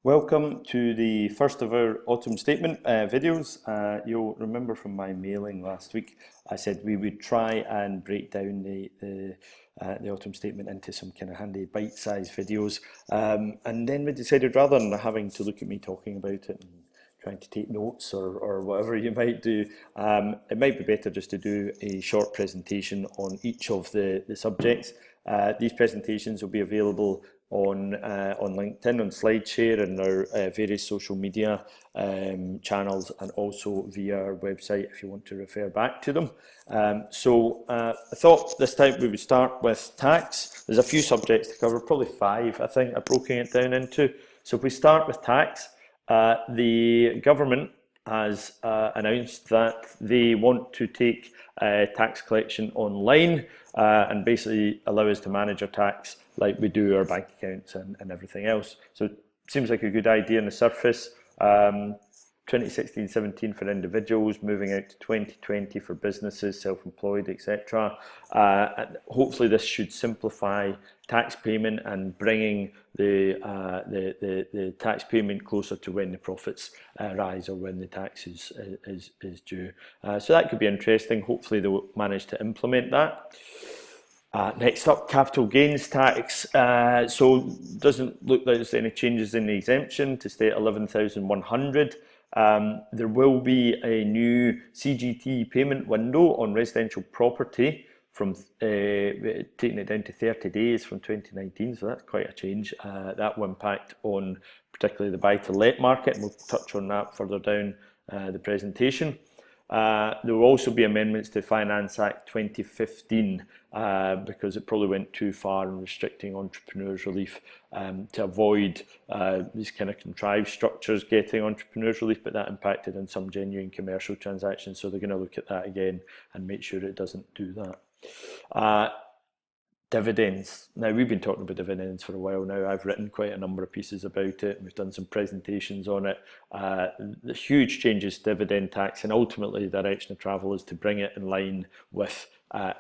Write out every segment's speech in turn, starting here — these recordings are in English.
Welcome to the first of our autumn statement videos. You'll remember from my mailing last week, I said we would try and break down the autumn statement into some kind of handy bite-sized videos. And then we decided rather than having to look at me talking about it and trying to take notes or whatever you might do, it might be better just to do a short presentation on each of the subjects. These presentations will be available on LinkedIn, on SlideShare, and our various social media channels, and also via our website if you want to refer back to them. I thought this time we would start with tax. There's a few subjects to cover, probably 5 I think I've broken it down into. So if we start with tax, the government has announced that they want to take tax collection online and basically allow us to manage our tax like we do our bank accounts and everything else. So it seems like a good idea on the surface. 2016-17 for individuals, moving out to 2020 for businesses, self-employed, etc. And hopefully this should simplify tax payment and bringing the tax payment closer to when the profits rise or when the tax is due. So that could be interesting. Hopefully they'll manage to implement that. Next up, capital gains tax. So doesn't look like there's any changes in the exemption to stay at 11,100. There will be a new CGT payment window on residential property from taking it down to 30 days from 2019, so that's quite a change. That will impact on particularly the buy-to-let market, and we'll touch on that further down the presentation. There will also be amendments to Finance Act 2015 because it probably went too far in restricting entrepreneurs' relief to avoid these kind of contrived structures getting entrepreneurs' relief, but that impacted on some genuine commercial transactions, so they're going to look at that again and make sure it doesn't do that. Dividends. Now, we've been talking about dividends for a while now. I've written quite a number of pieces about it, and we've done some presentations on it. The huge changes to dividend tax, and ultimately the direction of travel is to bring it in line with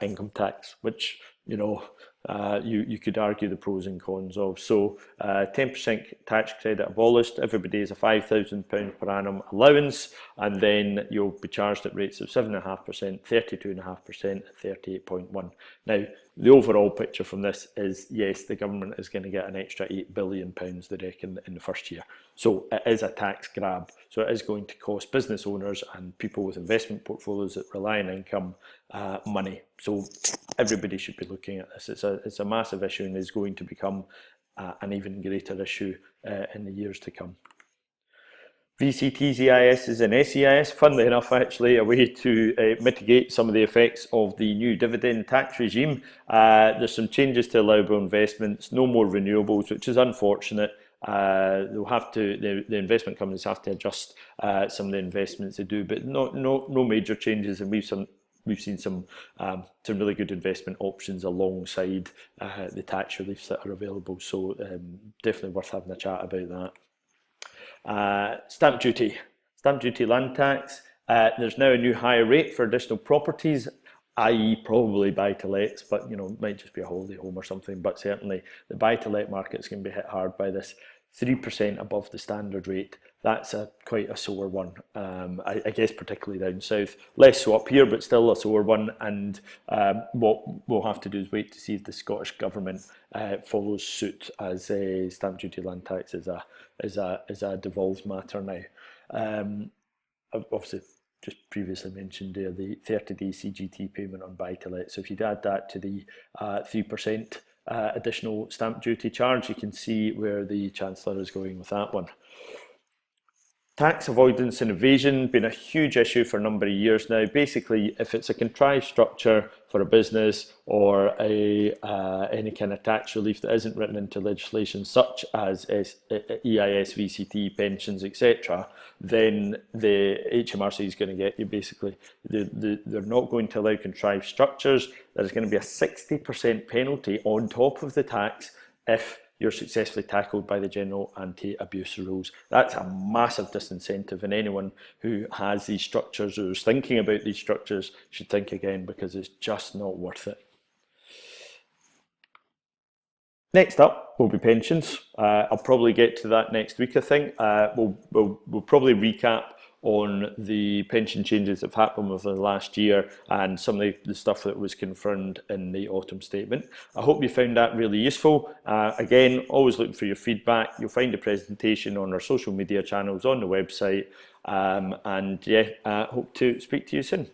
income tax, which you could argue the pros and cons of. So 10% tax credit abolished, everybody has a £5,000 per annum allowance, and then you'll be charged at rates of 7.5%, 32.5% and 38.1%. Now, the overall picture from this is, yes, the government is going to get an extra £8 billion, they reckon, in the first year. So it is a tax grab. So it is going to cost business owners and people with investment portfolios that rely on income money. So everybody should be looking at this. It's a massive issue and is going to become an even greater issue in the years to come. VCTs, EIS and SEIS, funnily enough, actually, a way to mitigate some of the effects of the new dividend tax regime. There's some changes to allowable investments, no more renewables, which is unfortunate. They'll have to, the investment companies have to adjust some of the investments they do, but no major changes, and we've seen some really good investment options alongside the tax reliefs that are available. So definitely worth having a chat about that. Stamp duty land tax. There's now a new higher rate for additional properties, i.e. probably buy-to-lets, but it might just be a holiday home or something, but certainly the buy-to-let market is going to be hit hard by this. 3% above the standard rate. That's quite a sore one, I guess, particularly down south. Less so up here, but still a sore one. And what we'll have to do is wait to see if the Scottish Government follows suit, as stamp duty land tax is a devolved matter now. I've obviously just previously mentioned there the 30-day CGT payment on buy-to-let. So if you'd add that to the 3% additional stamp duty charge, you can see where the Chancellor is going with that one. Tax avoidance and evasion, been a huge issue for a number of years now. Basically, if it's a contrived structure for a business or any kind of tax relief that isn't written into legislation, such as EIS, VCT, pensions, etc., then the HMRC is going to get you basically. They're not going to allow contrived structures. There's going to be a 60% penalty on top of the tax if you're successfully tackled by the general anti-abuse rules. That's a massive disincentive, and anyone who has these structures or is thinking about these structures should think again, because it's just not worth it. Next up will be pensions. I'll probably get to that next week, I think. We'll probably recap on the pension changes that have happened over the last year and some of the stuff that was confirmed in the autumn statement. I hope you found that really useful. Again, always looking for your feedback. You'll find the presentation on our social media channels on the website. And yeah, hope to speak to you soon.